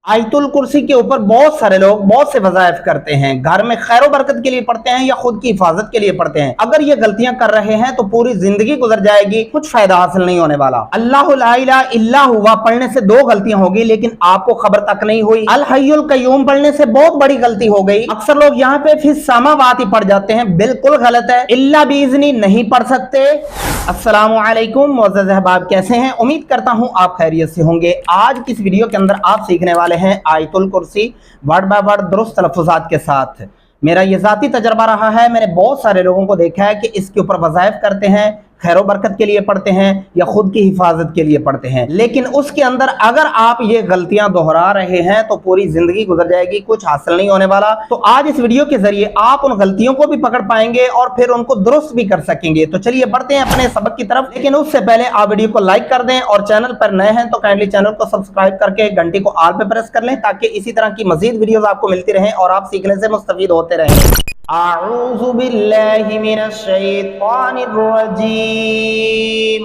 आयतुल कुर्सी के ऊपर बहुत सारे लोग बहुत से वज़ाइफ करते हैं, घर में खैर व बरकत के लिए पढ़ते हैं या खुद की हिफाजत के लिए पढ़ते हैं। अगर ये गलतियां कर रहे हैं तो पूरी जिंदगी गुजर जाएगी, कुछ फायदा हासिल नहीं होने वाला। अल्लाहु ला इलाहा इल्ला हुवा पढ़ने से 2 गलतियां होगी, लेकिन आपको खबर तक नहीं हुई। अल हय्युल कय्यूम पढ़ने से बहुत बड़ी गलती हो गई। अक्सर लोग यहाँ पे फिस समावात ही पढ़ जाते हैं, बिल्कुल गलत है। इल्ला बीज़नी नहीं पढ़ सकते। अस्सलामु अलैकुम मुअज़्ज़ज़ अहबाब, कैसे हैं? उम्मीद करता हूं आप खैरियत से होंगे। आज की इस वीडियो के अंदर आप सीखने वाले हैं आयतुल कुर्सी वर्ड बाय वर्ड दुरुस्त तलफ़्फ़ुज़ात के साथ। मेरा ये ज़ाती तजर्बा रहा है, मैंने बहुत सारे लोगों को देखा है कि इसके ऊपर वज़ाइफ करते हैं, खैर बरकत के लिए पढ़ते हैं या खुद की हिफाजत के लिए पढ़ते हैं, लेकिन उसके अंदर अगर आप ये गलतियां दोहरा रहे हैं तो पूरी जिंदगी गुजर जाएगी, कुछ हासिल नहीं होने वाला। तो आज इस वीडियो के जरिए आप उन गलतियों को भी पकड़ पाएंगे और फिर उनको दुरुस्त भी कर सकेंगे। तो चलिए बढ़ते हैं अपने सबक की तरफ, लेकिन उससे पहले आप वीडियो को लाइक कर दें और चैनल पर नए हैं तो काइंडली चैनल को सब्सक्राइब करके घंटी को ऑल पे प्रेस कर लें, ताकि इसी तरह की मजीद वीडियोस आपको मिलती रहें और आप सीखने से मुस्तफीद होते रहें। अऊज़ु बिल्लाहि मिनश शैतानिर रजीम,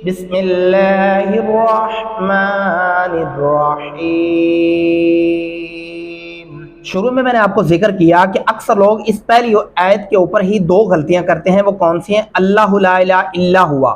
बिस्मिल्लाहिर रहमानिर रहीम। शुरू में मैंने आपको जिक्र किया कि अक्सर लोग इस पहली आयत के ऊपर ही 2 गलतियां करते हैं। वो कौन सी हैं? अल्लाहु ला इलाहा इल्ला हुवा,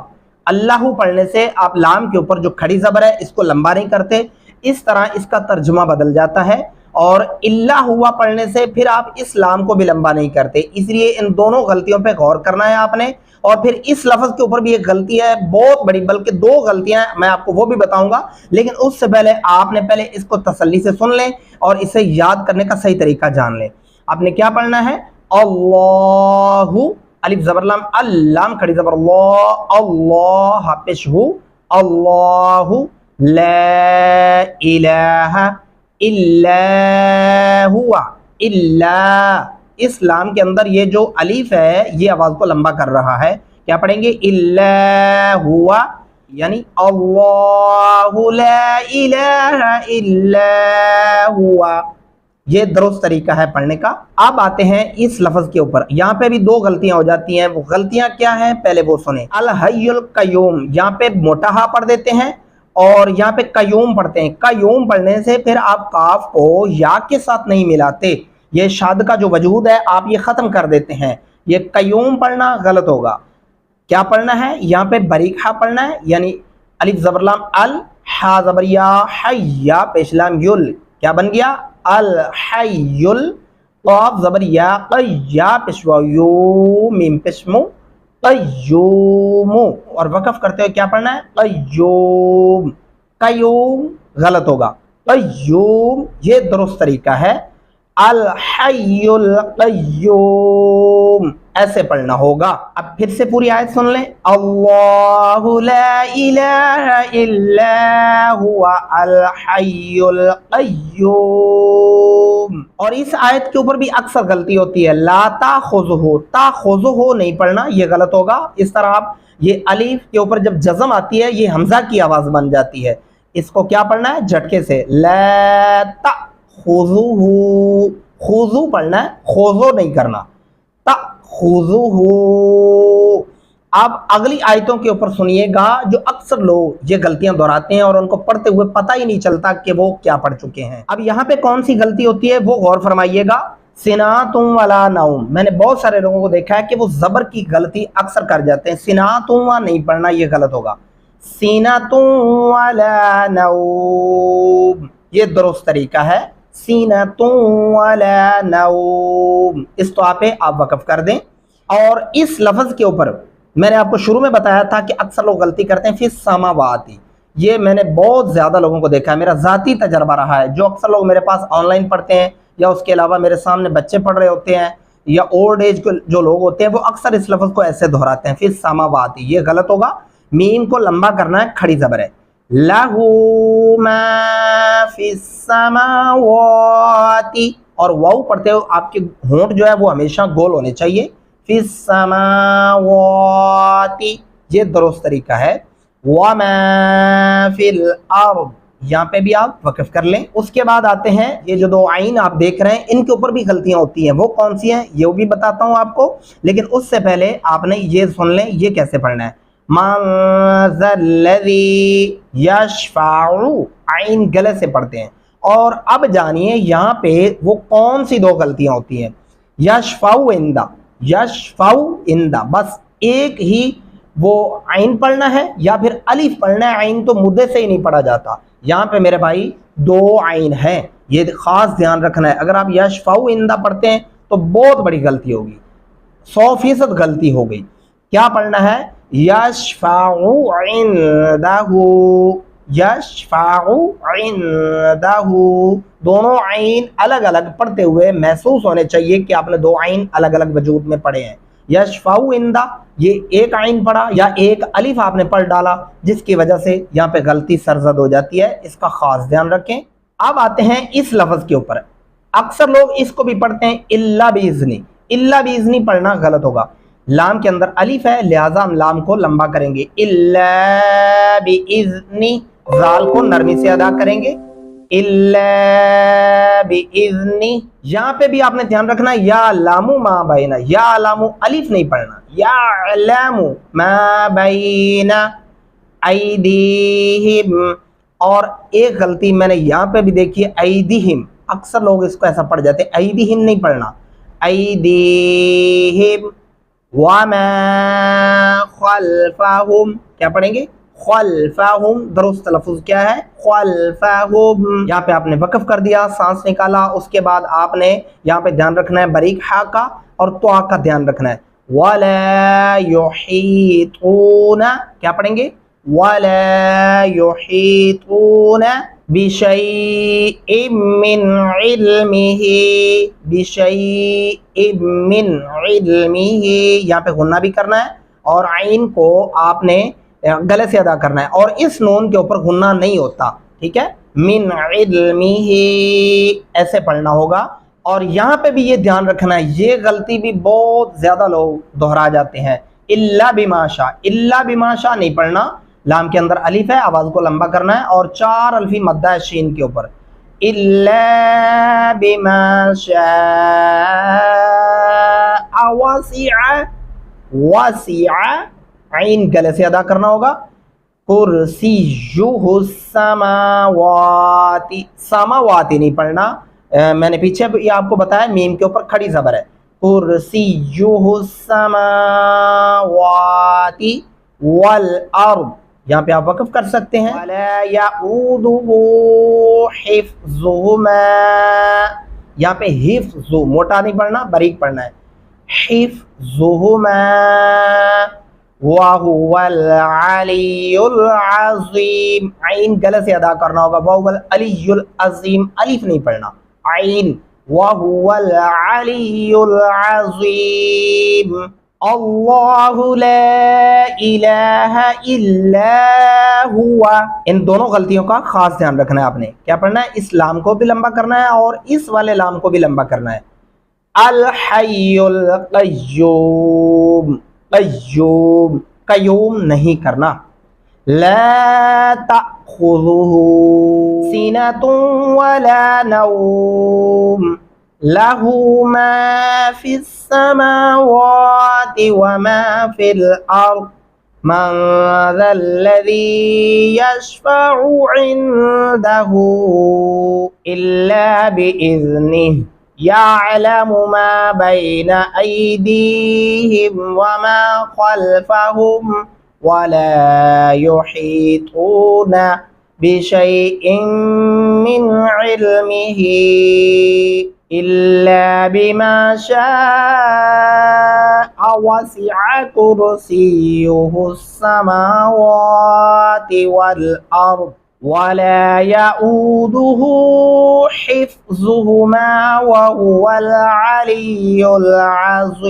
अल्लाहु पढ़ने से आप लाम के ऊपर जो खड़ी ज़बर है इसको लंबा नहीं करते, इस तरह इसका तर्जुमा बदल जाता है। और इल्ला हुआ पढ़ने से फिर आप इस लाम को भी लंबा नहीं करते, इसलिए इन दोनों गलतियों पे गौर करना है आपने। और फिर इस लफ्ज़ के ऊपर भी एक गलती है बहुत बड़ी, बल्कि 2 गलतियां मैं आपको वो भी बताऊंगा, लेकिन उससे पहले आपने पहले इसको तसल्ली से सुन लें और इसे याद करने का सही तरीका जान लें। आपने क्या पढ़ना है? अल्लाहु, अलिफ ज़बर लाम, अल्लाम खड़ी ज़बर अल्लाह, अल्लाह पेश हु, अल्लाहु ला इलाहा इल्ला हुआ, इल्ला, इस्लाम के अंदर ये जो अलीफ है ये आवाज को लंबा कर रहा है। क्या पढ़ेंगे? इल्ला हुआ, यानी अल्लाहु ला इलाहा इल्ला हुआ। ये दुरुस्त तरीका है पढ़ने का। अब आते हैं इस लफ्ज के ऊपर, यहाँ पे भी 2 गलतियां हो जाती हैं। वो गलतियां क्या हैं पहले वो सुने। अल हय्युल कय्यूम, यहाँ पे मोटा हा पढ़ देते हैं और यहाँ पे कयूम पढ़ते हैं। कयूम पढ़ने से फिर आप काफ को या के साथ नहीं मिलाते, ये शाद का जो वजूद है आप ये खत्म कर देते हैं। ये कयूम पढ़ना गलत होगा। क्या पढ़ना है? यहाँ पे बरीक हा पढ़ना है, यानी अलिफ ज़बर लाम अल, हा ज़बर या, हय्या पेश लाम युल, क्या बन गया? अल हय्युल, क़ाफ ज़बर या, क़य्या पेश वाव यू, मीम पेश मु, कय्यूमु। और वक़फ़ करते हुए क्या पढ़ना है? कय्यूम, कय्यूम गलत होगा, कय्यूम ये दुरुस्त तरीका है। अल हय्युल कय्यूम ऐसे पढ़ना होगा। अब फिर से पूरी आयत सुन लें। अल्लाहु ला इलाहा इल्ला हुवा अल हय्युल कय्यूम। और इस आयत के ऊपर भी अक्सर गलती होती है, ला ताखुज़ुहु नहीं पढ़ना, ये गलत होगा। इस तरह आप ये अलीफ के ऊपर जब जज़म आती है ये हमजा की आवाज बन जाती है, इसको क्या पढ़ना है? झटके से ला ताखुज़ुहु, खुज़ु पढ़ना है, खोज़ो नहीं करना, ताखुज़ुहु। अब अगली आयतों के ऊपर सुनिएगा, जो अक्सर लोग ये गलतियां दोहराते हैं और उनको पढ़ते हुए पता ही नहीं चलता कि वो क्या पढ़ चुके हैं। अब यहाँ पे कौन सी गलती होती है वो गौर फरमाइएगा। सिनातुम वला नौम, मैंने बहुत सारे लोगों को देखा है कि वो ज़बर की गलती अक्सर कर जाते हैं। सिनातुम वा नहीं पढ़ना, ये गलत होगा। सीनातुम वला नौम ये दुरुस्त तरीका है। सीनातुम वला नौम, इस तो पे आप वक़फ़ कर दें। और इस लफ्ज़ के ऊपर मैंने आपको शुरू में बताया था कि अक्सर लोग गलती करते हैं फिस समावाती, ये मैंने बहुत ज़्यादा लोगों को देखा है, मेरा ज़ाती तजर्बा रहा है। जो अक्सर लोग मेरे पास ऑनलाइन पढ़ते हैं या उसके अलावा मेरे सामने बच्चे पढ़ रहे होते हैं या ओल्ड एज के जो लोग होते हैं, वो अक्सर इस लफ्ज़ को ऐसे दोहराते हैं फिस समावाती, ये गलत होगा। मीम को लंबा करना है, खड़ी ज़बर है। लहू मा फिस समावाती, और वाऊ पढ़ते हो आपके होंठ जो है वो हमेशा गोल होने चाहिए। फिस समावाती ये दुरुस्त तरीका है। वमा फिल अर्द, यहाँ पे भी आप वक़फ़ कर लें। उसके बाद आते हैं ये जो 2 आइन आप देख रहे हैं, इनके ऊपर भी गलतियां होती हैं। वो कौन सी हैं ये भी बताता हूँ आपको, लेकिन उससे पहले आपने ये सुन लें ये कैसे पढ़ना है। मन ज़ल्लज़ी यशफ़अउ, आइन गले से पढ़ते हैं, اور اب جانیے یہاں پہ وہ کون سی دو غلطیاں ہوتی ہیں. یشفعو اندا، یشفعو اندا، بس ایک ہی وہ عین پڑھنا ہے یا پھر الف پڑھنا ہے. عین تو مدے سے ہی نہیں پڑھا جاتا. یہاں پہ میرے بھائی دو عین ہیں، یہ خاص دھیان رکھنا ہے. اگر آپ یشفعو اندا پڑھتے ہیں تو بہت بڑی غلطی ہوگی، 100% غلطی ہو گئی. کیا پڑھنا ہے؟ یشفعو عندہ، یشفعو عندہ. دونوں عین الگ الگ پڑھتے ہوئے محسوس ہونے چاہیے کہ آپ نے دو عین الگ الگ وجود میں پڑھے ہیں. یشفعو عندہ یہ ایک عین پڑھا یا ایک الف آپ نے پڑھ ڈالا، جس کی وجہ سے یہاں پہ غلطی سرزد ہو جاتی ہے. اس کا خاص دھیان رکھیں. اب آتے ہیں اس لفظ کے اوپر. اکثر لوگ اس کو بھی پڑھتے ہیں الا باذنی. الا باذنی پڑھنا غلط ہوگا. لام کے اندر الف ہے لہذا ہم لام کو لمبا کریں گے. الا باذنی، زال کو نرمی سے ادا کریں گے. الا باذنی. یہاں پہ بھی آپ نے دھیان رکھنا یا لامو ما بین، یا لامو الف نہیں پڑھنا. یا لامو ما بین ایدیہم. اور ایک غلطی میں نے یہاں پہ بھی دیکھی ہے ایدیہم. اکثر لوگ اس کو ایسا پڑھ جاتے ہیں، ایدیہم نہیں پڑھنا، ایدیہم. وما خلفہم، کیا پڑھیں گے؟ خلفہم. درست تلفظ کیا ہے؟ خلفہم. یہاں پہ آپ نے وقف کر دیا، سانس نکالا، اس کے بعد آپ نے یہاں پہ دھیان رکھنا ہے باریک ہا کا اور تو کا دھیان رکھنا ہے. ولا یحیطون، کیا پڑھیں گے؟ ولا یحیطون بشیء من علمہ، بشیء من علمہ. یہاں پہ غنہ بھی کرنا ہے اور عین کو آپ نے گلے سے ادا کرنا ہے، اور اس نون کے اوپر غنہ نہیں ہوتا، ٹھیک ہے؟ من علمہ ایسے پڑھنا ہوگا. اور یہاں پہ بھی یہ دھیان رکھنا ہے، یہ غلطی بھی بہت زیادہ لوگ دہرا جاتے ہیں. الا بما شاء، الا بما شاء نہیں پڑھنا. لام کے اندر الف ہے، آواز کو لمبا کرنا ہے اور 4 الفی مدہ ہے شین کے اوپر. الا بما شاء وسع، وسع عین گلے سے ادا کرنا ہوگا. کرسیہ السماوات، سماوات نہیں پڑھنا. میں نے پیچھے بھی آپ کو بتایا میم کے اوپر کھڑی زبر ہے. کرسیہ السماوات والارض. یہاں پہ آپ وقف کر سکتے ہیں. ولا یعودہ حفظہما. یہاں پہ حفظ موٹا نہیں پڑھنا، باریک پڑھنا ہے. حفظہما وَهُوَ الْعَلِيُّ الْعَظِيمُ. عین گلے سے ادا کرنا ہوگا. وَهُوَ الْعَلِيُّ الْعَظِيمُ، الف نہیں پڑھنا، عین. وَهُوَ الْعَلِيُّ الْعَظِيمُ. اللہ لا الہ الا ہوا. ان دونوں غلطیوں کا خاص دھیان رکھنا ہے. آپ نے کیا پڑھنا ہے؟ اس لام کو بھی لمبا کرنا ہے اور اس والے لام کو بھی لمبا کرنا ہے. الحی القیوم، قیوم، قیوم نہیں کرنا. لا تأخذہ سینۃ ولا نوم، لہ ما فی السماوات وما فی الارض، من ذا الذی یشفع عنده الا بإذنہ، يعلم ما بين أيديهم وما خلفهم ولا يحيطون بشيء من علمه إلا بما شاء وسع كرسيه السماوات والأرض ولا يؤوده حفظهما وهو العلي العظيم.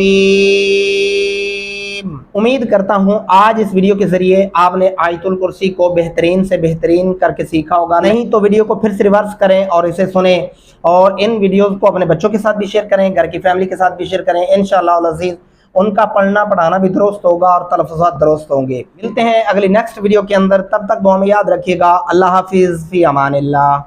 امید کرتا ہوں آج اس ویڈیو کے ذریعے آپ نے آیت الکرسی کو بہترین سے بہترین کر کے سیکھا ہوگا. نہیں تو ویڈیو کو پھر سے ریورس کریں اور اسے سنیں، اور ان ویڈیوز کو اپنے بچوں کے ساتھ بھی شیئر کریں، گھر کی فیملی کے ساتھ بھی شیئر کریں. انشاءاللہ العزیز ان کا پڑھنا پڑھانا بھی درست ہوگا اور تلفظات درست ہوں گے. ملتے ہیں اگلی نیکسٹ ویڈیو کے اندر، تب تک دعا میں یاد رکھیے گا. اللہ حافظ، فی امان اللہ.